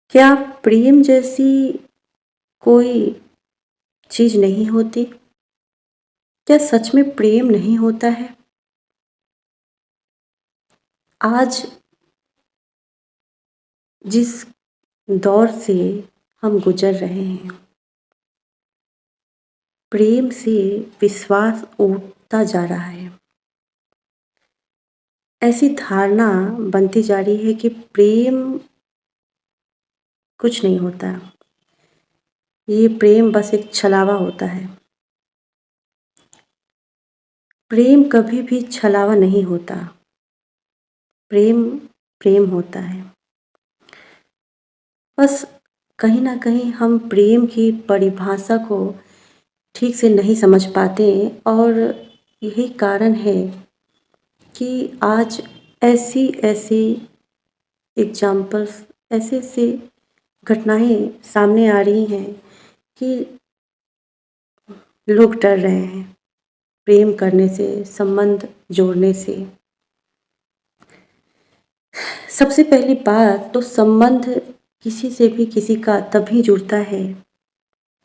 क्या प्रेम जैसी कोई चीज़ नहीं होती? क्या सच में प्रेम नहीं होता है? आज जिस दौर से हम गुज़र रहे हैं, प्रेम से विश्वास उठता जा रहा है। ऐसी धारणा बनती जा रही है कि प्रेम कुछ नहीं होता। ये प्रेम बस एक छलावा होता है। प्रेम कभी भी छलावा नहीं होता। प्रेम, प्रेम होता है। बस कहीं न कहीं हम प्रेम की परिभाषा को ठीक से नहीं समझ पाते और यही कारण है कि आज ऐसी-ऐसी एग्ज़ाम्पल्स, ऐसे-ऐसे घटनाएँ सामने आ रही हैं कि लोग डर रहे हैं प्रेम करने से, संबंध जोड़ने से। सबसे पहली बात तो संबंध किसी से भी किसी का तभी जुड़ता है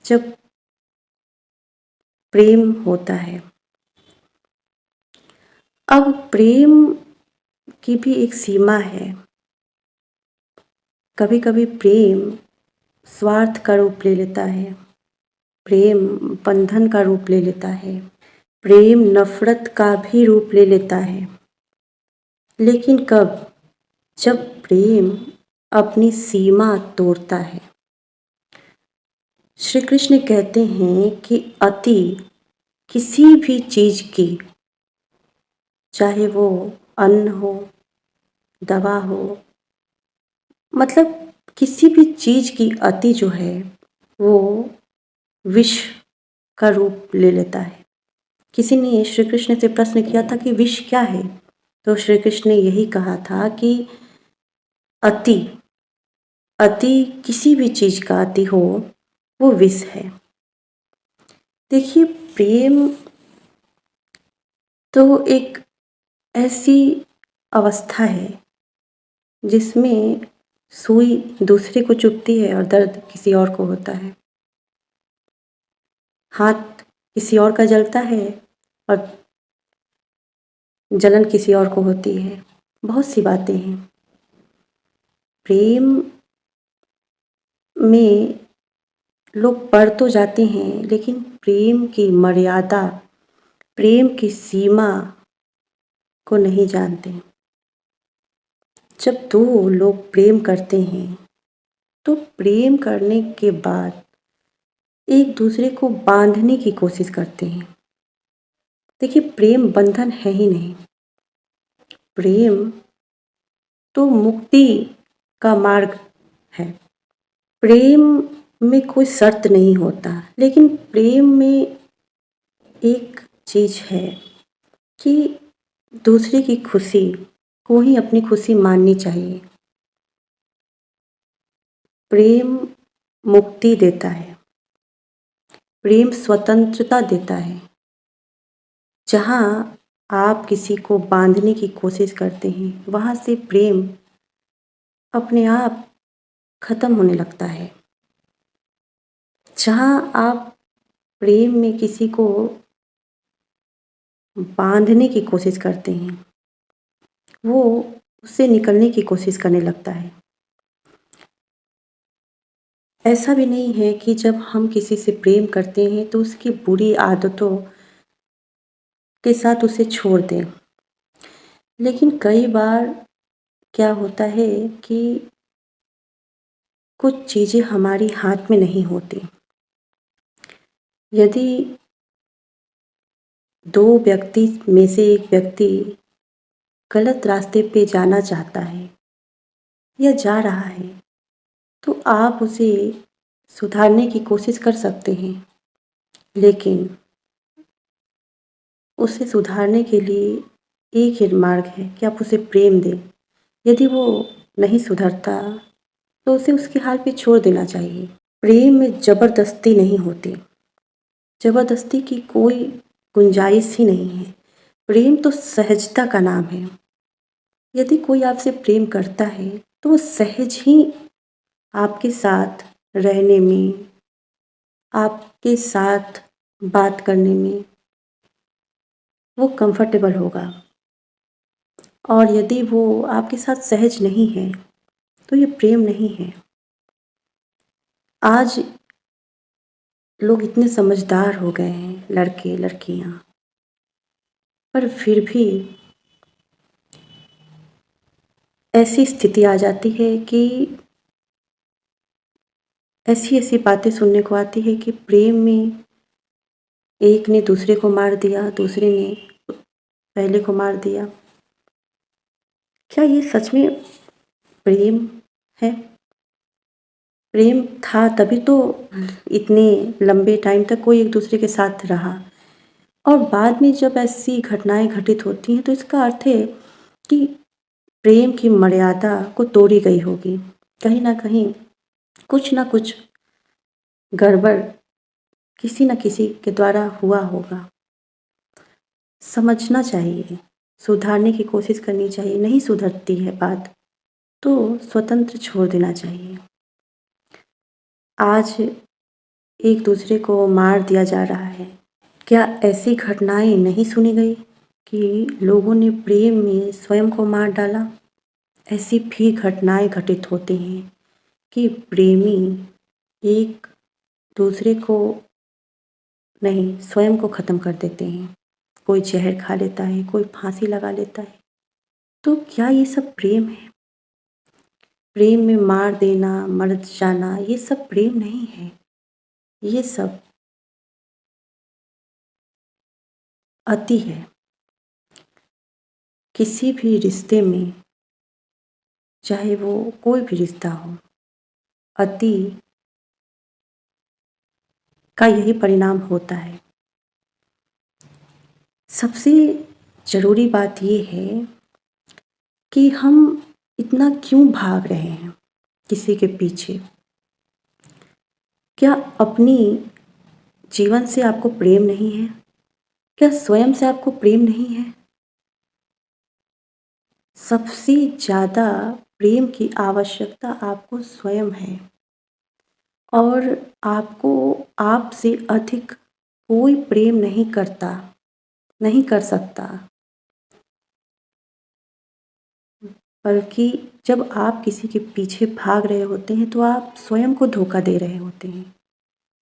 जब प्रेम होता है। अब प्रेम की भी एक सीमा है। कभी-कभी प्रेम स्वार्थ का रूप ले लेता है, प्रेम बंधन का रूप ले लेता है, प्रेम नफ़रत का भी रूप ले लेता है। लेकिन कब? जब प्रेम अपनी सीमा तोड़ता है। श्री कृष्ण कहते हैं कि अति किसी भी चीज़ की, चाहे वो अन्न हो, दवा हो, मतलब किसी भी चीज़ की अति जो है वो विष का रूप ले लेता है। किसी ने श्री कृष्ण से प्रश्न किया था कि विष क्या है? तो श्री कृष्ण ने यही कहा था कि अति, अति किसी भी चीज़ का अति हो वो विष है। देखिए, प्रेम तो एक ऐसी अवस्था है जिसमें सुई दूसरे को चुभती है और दर्द किसी और को होता है। हाथ किसी और का जलता है और जलन किसी और को होती है। बहुत सी बातें हैं। प्रेम में लोग पड़ तो जाते हैं, लेकिन प्रेम की मर्यादा, प्रेम की सीमा को नहीं जानते। जब दो लोग प्रेम करते हैं तो प्रेम करने के बाद एक दूसरे को बांधने की कोशिश करते हैं। देखिए, प्रेम बंधन है ही नहीं। प्रेम तो मुक्ति का मार्ग है। प्रेम में कोई शर्त नहीं होता, लेकिन प्रेम में एक चीज़ है कि दूसरे की खुशी को ही अपनी खुशी माननी चाहिए। प्रेम मुक्ति देता है, प्रेम स्वतंत्रता देता है। जहाँ आप किसी को बांधने की कोशिश करते हैं, वहाँ से प्रेम अपने आप खत्म होने लगता है। जहाँ आप प्रेम में किसी को बांधने की कोशिश करते हैं, वो उससे निकलने की कोशिश करने लगता है। ऐसा भी नहीं है कि जब हम किसी से प्रेम करते हैं तो उसकी बुरी आदतों के साथ उसे छोड़ दें। लेकिन कई बार क्या होता है कि कुछ चीज़ें हमारी हाथ में नहीं होती। यदि दो व्यक्ति में से एक व्यक्ति गलत रास्ते पे जाना चाहता है या जा रहा है, तो आप उसे सुधारने की कोशिश कर सकते हैं, लेकिन उसे सुधारने के लिए एक ही मार्ग है कि आप उसे प्रेम दें। यदि वो नहीं सुधरता तो उसे उसके हाल पे छोड़ देना चाहिए। प्रेम में ज़बरदस्ती नहीं होती। ज़बरदस्ती की कोई गुंजाइश ही नहीं है। प्रेम तो सहजता का नाम है। यदि कोई आपसे प्रेम करता है तो वो सहज ही आपके साथ रहने में, आपके साथ बात करने में वो कंफर्टेबल होगा। और यदि वो आपके साथ सहज नहीं है तो ये प्रेम नहीं है। आज लोग इतने समझदार हो गए हैं, लड़के लड़कियां, पर फिर भी ऐसी स्थिति आ जाती है कि ऐसी ऐसी बातें सुनने को आती है कि प्रेम में एक ने दूसरे को मार दिया, दूसरे ने पहले को मार दिया। क्या ये सच में प्रेम है? प्रेम था तभी तो इतने लंबे टाइम तक कोई एक दूसरे के साथ रहा। और बाद में जब ऐसी घटनाएं घटित होती हैं तो इसका अर्थ है कि प्रेम की मर्यादा को तोड़ी गई होगी। कहीं ना कहीं कुछ ना कुछ गड़बड़ किसी न किसी के द्वारा हुआ होगा। समझना चाहिए, सुधारने की कोशिश करनी चाहिए। नहीं सुधरती है बात तो स्वतंत्र छोड़ देना चाहिए। आज एक दूसरे को मार दिया जा रहा है। क्या ऐसी घटनाएं नहीं सुनी गई कि लोगों ने प्रेम में स्वयं को मार डाला? ऐसी भी घटनाएं घटित होती हैं कि प्रेमी एक दूसरे को नहीं, स्वयं को ख़त्म कर देते हैं। कोई जहर खा लेता है, कोई फांसी लगा लेता है। तो क्या ये सब प्रेम है? प्रेम में मार देना, मर जाना, ये सब प्रेम नहीं है। ये सब अति है। किसी भी रिश्ते में, चाहे वो कोई भी रिश्ता हो, अति का यही परिणाम होता है। सबसे ज़रूरी बात ये है कि हम इतना क्यों भाग रहे हैं किसी के पीछे? क्या अपनी जीवन से आपको प्रेम नहीं है? क्या स्वयं से आपको प्रेम नहीं है? सबसे ज़्यादा प्रेम की आवश्यकता आपको स्वयं है और आपको आपसे अधिक कोई प्रेम नहीं करता, नहीं कर सकता। बल्कि जब आप किसी के पीछे भाग रहे होते हैं तो आप स्वयं को धोखा दे रहे होते हैं,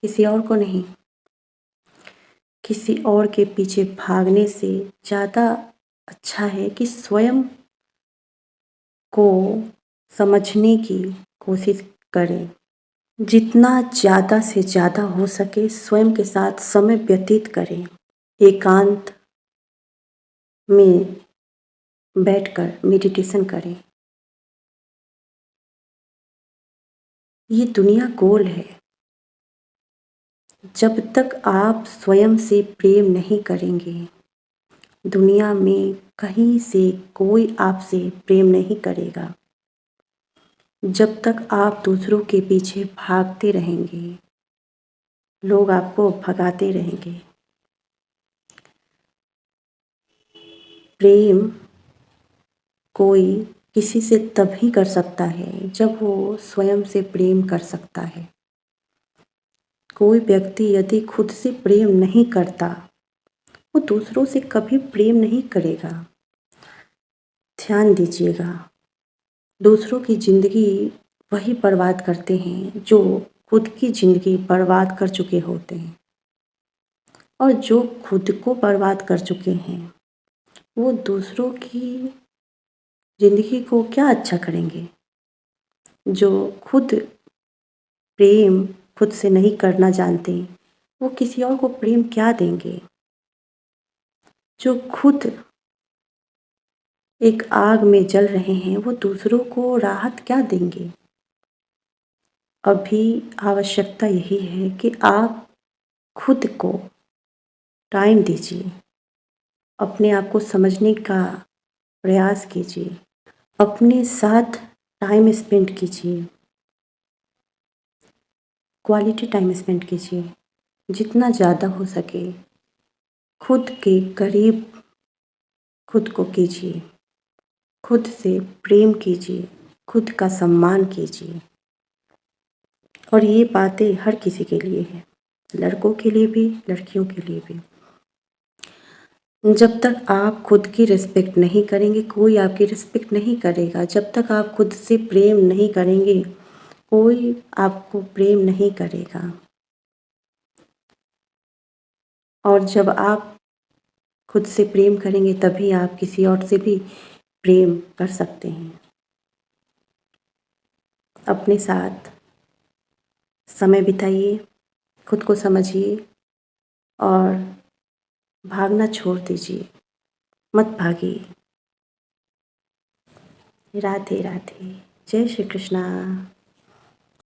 किसी और को नहीं। किसी और के पीछे भागने से ज़्यादा अच्छा है कि स्वयं को समझने की कोशिश करें। जितना ज़्यादा से ज़्यादा हो सके स्वयं के साथ समय व्यतीत करें। एकांत में बैठकर मेडिटेशन करें। ये दुनिया गोल है। जब तक आप स्वयं से प्रेम नहीं करेंगे, दुनिया में कहीं से कोई आपसे प्रेम नहीं करेगा। जब तक आप दूसरों के पीछे भागते रहेंगे, लोग आपको भगाते रहेंगे। प्रेम कोई किसी से तभी कर सकता है जब वो स्वयं से प्रेम कर सकता है। कोई व्यक्ति यदि खुद से प्रेम नहीं करता, वो दूसरों से कभी प्रेम नहीं करेगा। ध्यान दीजिएगा, दूसरों की ज़िंदगी वही बर्बाद करते हैं जो खुद की ज़िंदगी बर्बाद कर चुके होते हैं। और जो खुद को बर्बाद कर चुके हैं वो दूसरों की ज़िंदगी को क्या अच्छा करेंगे? जो खुद प्रेम खुद से नहीं करना जानते, वो किसी और को प्रेम क्या देंगे? जो खुद एक आग में जल रहे हैं, वो दूसरों को राहत क्या देंगे? अभी आवश्यकता यही है कि आप खुद को टाइम दीजिए, अपने आप को समझने का प्रयास कीजिए, अपने साथ टाइम स्पेंड कीजिए, क्वालिटी टाइम स्पेंड कीजिए। जितना ज़्यादा हो सके खुद के करीब खुद को कीजिए, खुद से प्रेम कीजिए, खुद का सम्मान कीजिए। और ये बातें हर किसी के लिए है, लड़कों के लिए भी, लड़कियों के लिए भी। जब तक आप खुद की रिस्पेक्ट नहीं करेंगे, कोई आपकी रिस्पेक्ट नहीं करेगा। जब तक आप खुद से प्रेम नहीं करेंगे, कोई आपको प्रेम नहीं करेगा। और जब आप खुद से प्रेम करेंगे तभी आप किसी और से भी प्रेम कर सकते हैं। अपने साथ समय बिताइए, खुद को समझिए और भागना छोड़ दीजिए, मत भागिए। राधे राधे, जय श्री कृष्णा।